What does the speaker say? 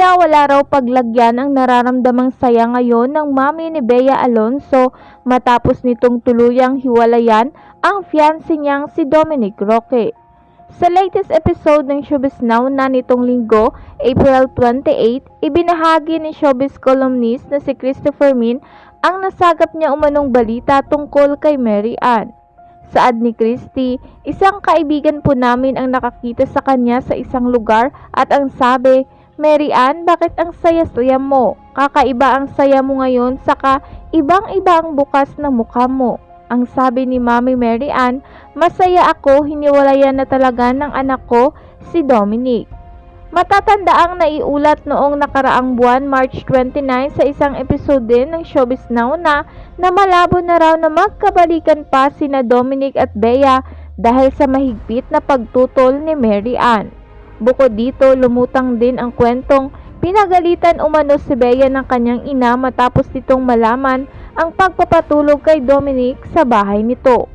Tila wala raw paglagyan ang nararamdamang saya ngayon ng mami ni Bea Alonzo matapos nitong tuluyang hiwalayan ang fiancé niyang si Dominic Roque. Sa latest episode ng Showbiz Now na nitong linggo, April 28, ibinahagi ni showbiz columnist na si Christopher Min ang nasagap niya umanong balita tungkol kay Mary Ann. Saad ni Christy, isang kaibigan po namin ang nakakita sa kanya sa isang lugar at ang sabi, "Mary Ann, bakit ang saya-saya mo? Kakaiba ang saya mo ngayon, saka ibang-iba ang bukas ng mukha mo." Ang sabi ni Mami Mary Ann, "Masaya ako, hiniwalayan na talaga ng anak ko, si Dominic." Matatanda ang naiulat noong nakaraang buwan, March 29, sa isang episode din ng Showbiz Now na malabo na raw na magkabalikan pa sina Dominic at Bea dahil sa mahigpit na pagtutol ni Mary Ann. Bukod dito, lumutang din ang kwentong pinagalitan umano si Bea ng kanyang ina matapos nitong malaman ang pagpapatulog kay Dominic sa bahay nito.